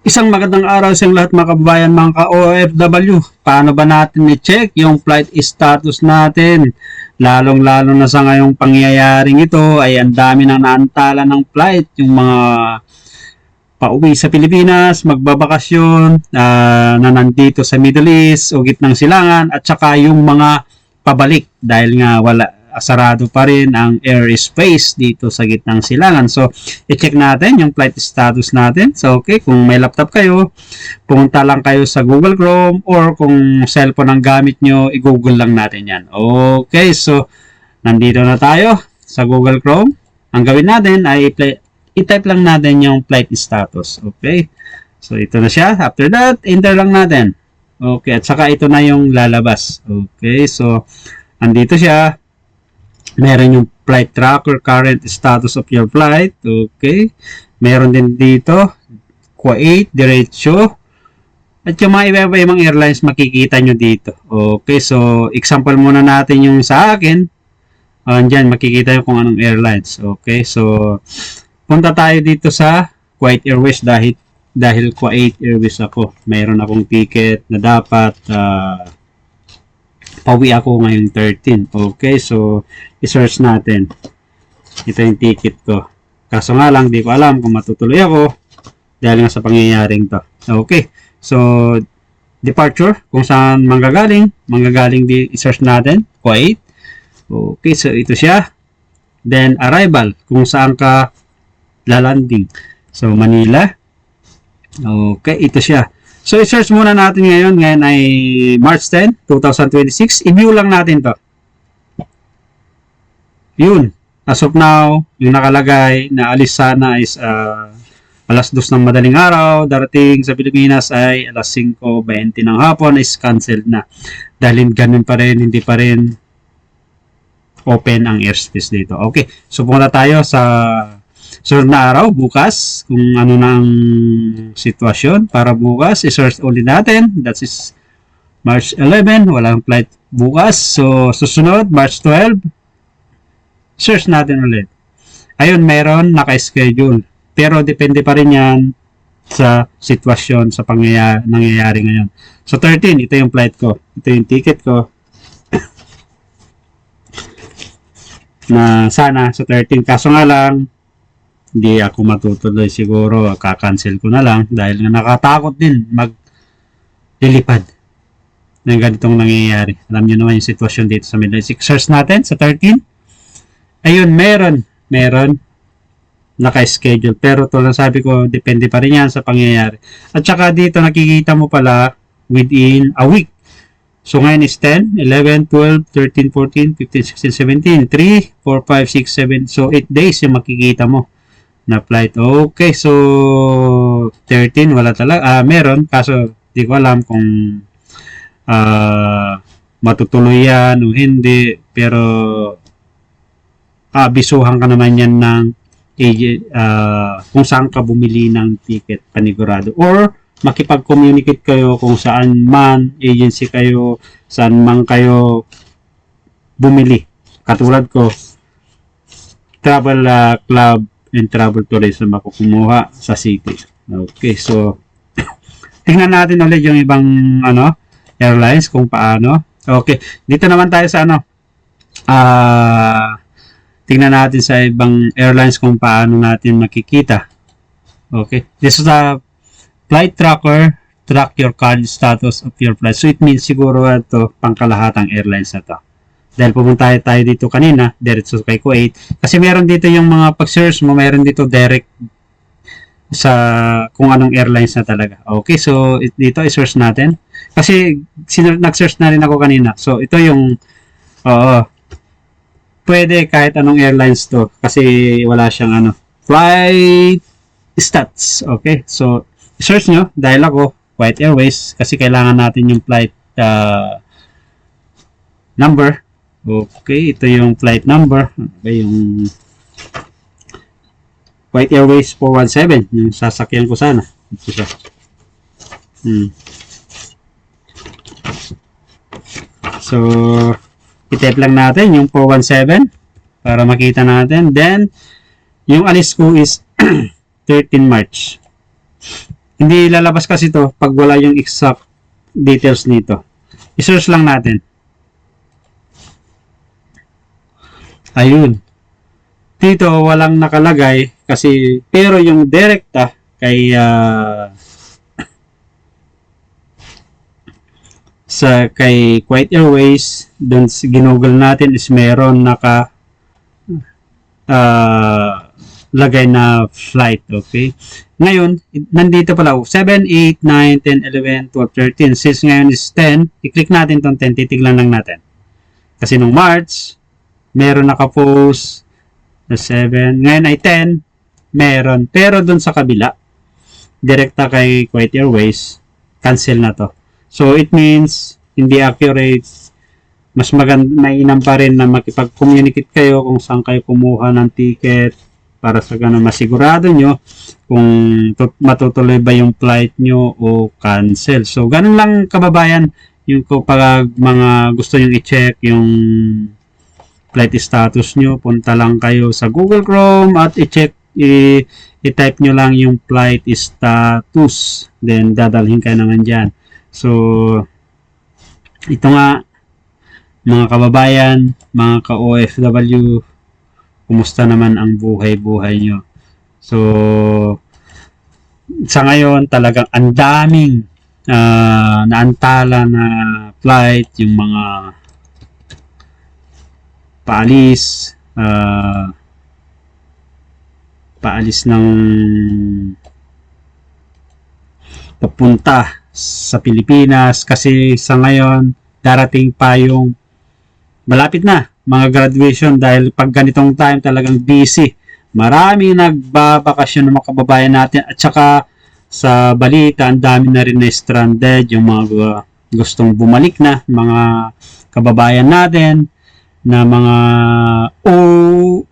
Isang magandang araw sa lahat mga kababayan, mga ka-OFW. Paano ba natin i-check yung flight status natin? Lalong-lalo na sa ngayong pangyayaring ito ay ang dami nang naantala ng flight. Yung mga pauwi sa Pilipinas, magbabakasyon, na nandito sa Middle East o gitnang silangan, at saka yung mga pabalik dahil nga sarado pa rin ang airspace dito sa gitnang silangan. So, i-check natin yung flight status natin. So, okay, kung may laptop kayo, pumunta lang kayo sa Google Chrome, or kung cellphone ang gamit nyo, i-google lang natin yan. Okay, so, nandito na tayo sa Google Chrome. Ang gawin natin ay i-type lang natin yung flight status. Okay, so ito na siya. After that, enter lang natin. Okay, at saka ito na yung lalabas. Okay, so, andito siya. Meron yung flight tracker, current status of your flight. Okay. Meron din dito, Kuwait, diretso. At yung mga iba-ibang airlines makikita nyo dito. Okay. So, example muna natin yung sa akin. Andyan, makikita nyo kung anong airlines. Okay. So, punta tayo dito sa Kuwait Airways dahil Kuwait Airways ako. Meron akong ticket na dapat pauwi ako ngayong 13. Okay, so i-search natin. Ito yung ticket ko. Kaso nga lang, di ko alam kung matutuloy ako dahil nga sa pangyayaring to. Okay, so departure, kung saan manggagaling i-search natin, Kuwait. Okay, so ito siya. Then arrival, kung saan ka lalanding. So Manila. Okay, ito siya. So, i-search muna natin ngayon. Ngayon ay March 10, 2026. I-view lang natin to. Yun. As of now, yung nakalagay na alis sana is alas 2 ng madaling araw. Darating sa Pilipinas ay alas 5:20 ng hapon is canceled na. Dahil ganun pa rin, hindi pa rin open ang airspace dito. Okay. So, pumunta tayo sa sunod na araw, bukas, kung ano na ang sitwasyon para bukas. I-search ulit natin. That is March 11. Walang flight bukas. So, susunod, March 12. Search natin ulit. Ayun, meron naka-schedule. Pero depende pa rin yan sa sitwasyon, sa nangyayari ngayon. So, 13. Ito yung flight ko. Ito yung ticket ko. Na sana sa 13. Kaso nga lang, hindi ako matutuloy siguro, kakancel ko na lang dahil nga nakatakot din maglilipad ng ganitong nangyayari. Alam nyo naman yung sitwasyon dito sa Middle East. Search natin sa 13. Ayun, meron naka-schedule, pero tulad sabi ko, depende pa rin yan sa pangyayari. At saka dito nakikita mo pala within a week. So ngayon is 10, 11, 12, 13, 14, 15, 16, 17, 3, 4, 5, 6, 7. So 8 days yung makikita mo na flight. Okay, so 13 wala talaga. Meron, kaso di ko alam kung matutuloy yan o hindi. Pero abisuhan ka naman yan ng agent, kung saan ka bumili ng ticket panigurado. Or makipag-communicate kayo kung saan man agency kayo, saan man kayo bumili. Katulad ko, Travel Club and Travel Tourism ako kumuha sa city. Okay, so tingnan natin ulit yung ibang airlines kung paano. Okay, dito naman tayo sa tingnan natin sa ibang airlines kung paano natin makikita. Okay, this is a flight tracker. Track your current status of your flight. So it means siguro ito pangkalahatang airlines na to. Dahil pumunta tayo dito kanina, diretso kay Kuwait. Kasi meron dito yung mga pag-search mo, meron dito direct sa kung anong airlines na talaga. Okay, so dito i-search natin. Kasi nag-search na rin ako kanina. So ito yung pwede kahit anong airlines to. Kasi wala siyang flight stats. Okay, so i-search nyo dahil ako, Kuwait Airways, kasi kailangan natin yung flight number. Okay, ito yung flight number. Okay, yung Kuwait Airways 417. Yung sasakyan ko sana. Ito siya. So, i-type lang natin yung 417 para makita natin. Then, yung alis ko is 13 March. Hindi lalabas kasi to pag wala yung exact details nito. I-search lang natin. Ayun. Dito walang nakalagay kasi pero yung direkta kay kay Kuwait Airways doon ginugol natin is meron naka lagay na flight, okay? Ngayon, nandito pala, 7, 8, 9, 10, 11, 12, 13. Since ngayon is 10, i-click natin tong 10, titignan lang natin. Kasi nung March, meron naka-post na 7. Ngayon ay 10, meron. Pero dun sa kabila, direkta kay Kuwait Airways, cancel na to. So, it means, hindi accurate. Mas maganda, mainam pa rin na makipag-communicate kayo kung saan kayo kumuha ng ticket para sa ganun masigurado nyo kung matutuloy ba yung flight nyo o cancel. So, ganun lang kababayan yung kapag mga gusto nyo i-check yung flight status nyo, punta lang kayo sa Google Chrome at i-check, i-type nyo lang yung flight status. Then, dadalhin kayo naman dyan. So, ito nga, mga kababayan, mga ka-OFW, kumusta naman ang buhay-buhay nyo? So, sa ngayon, talagang ang daming naantala na flight, yung mga paalis ng papunta sa Pilipinas kasi sa ngayon, darating pa yung malapit na mga graduation dahil pag ganitong time talagang busy. Maraming nagbabakasyon ng mga kababayan natin at saka sa balita ang dami na rin na stranded yung mga gustong bumalik na mga kababayan natin na mga old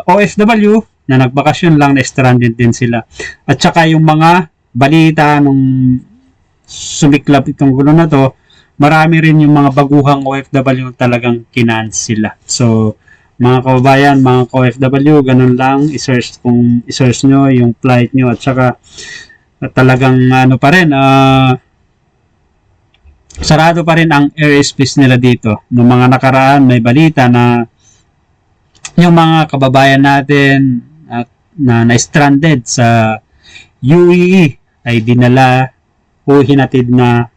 OFW na nagbakasyon lang na stranded din sila. At saka yung mga balita nung sumiklap itong gulo na to, marami rin yung mga baguhang OFW talagang kinansila. So, mga kababayan, mga OFW, ganun lang, i-search nyo yung flight nyo at saka talagang ano pa rin, sarado pa rin ang airspace nila dito. Noong mga nakaraan, may balita na yung mga kababayan natin na stranded sa UAE ay dinala o hinatid na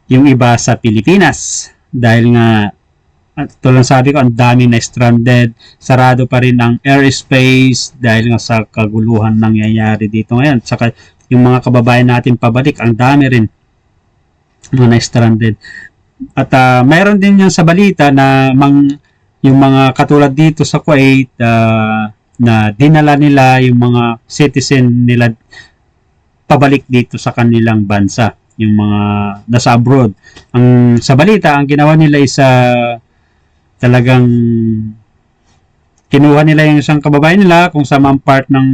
yung iba sa Pilipinas dahil nga at tulad sabi ko ang dami na stranded, sarado pa rin ang airspace dahil nga sa kaguluhan nangyayari dito ngayon. Saka yung mga kababayan natin pabalik, ang dami rin mga na-stranded. At mayroon din yan sa balita na yung mga katulad dito sa Kuwait na dinala nila yung mga citizen nila pabalik dito sa kanilang bansa, yung mga nasa abroad. Sa balita, ang ginawa nila is talagang kinuha nila yung isang kababayan nila kung sa mang part ng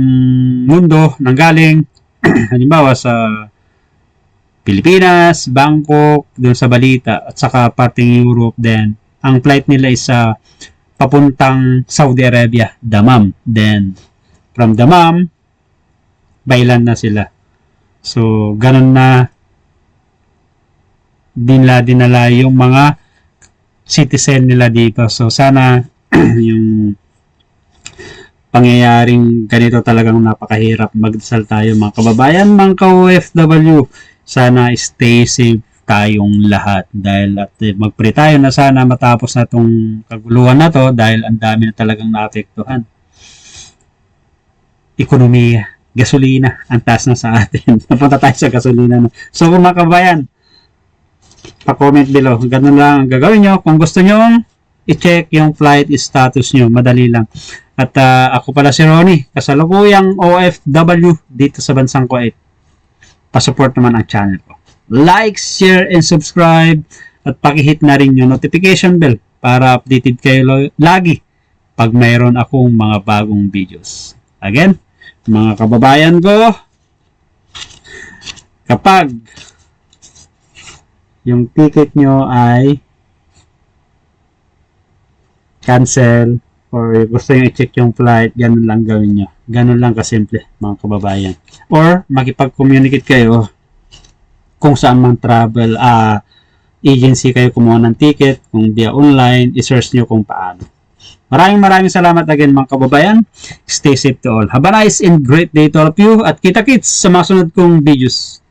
mundo nang galing halimbawa sa Pilipinas, Bangkok, doon sa balita at saka parting Europe din. Ang flight nila is papuntang Saudi Arabia, Dammam. Then from Dammam, Bailan na sila. So, ganun na dinala yung mga citizen nila dito. So, sana yung pangyayaring ganito talagang napakahirap. Magdasal tayo mga kababayan, mga ka-OFW. Sana stay safe tayong lahat. Dahil at mag-pray tayo na sana matapos na itong kaguluhan na to dahil ang dami na talagang naapektuhan. Ekonomiya. Gasolina, ang taas na sa atin. Napunta tayo sa gasolina na. So, mga kabayan, pa-comment below. Ganun lang ang gagawin nyo. Kung gusto nyo i-check yung flight status nyo, madali lang. At ako pala si Ronnie, kasalukuyang OFW dito sa bansang Kuwait. Pa-support naman ang channel ko. Like, share, and subscribe. At pakihit na rin yung notification bell para updated kayo lagi pag mayroon akong mga bagong videos. Again, mga kababayan ko, kapag yung ticket nyo ay cancel or gusto nyo i-check yung flight, ganun lang gawin nyo. Ganun lang kasimple mga kababayan. Or makipag-communicate kayo kung saan man travel agency kayo kumuha ng ticket, kung via online, i-search nyo kung paano. Maraming salamat again mga kababayan. Stay safe to all. Have a nice and great day to all of you at kita-kits sa mga sunod kong videos.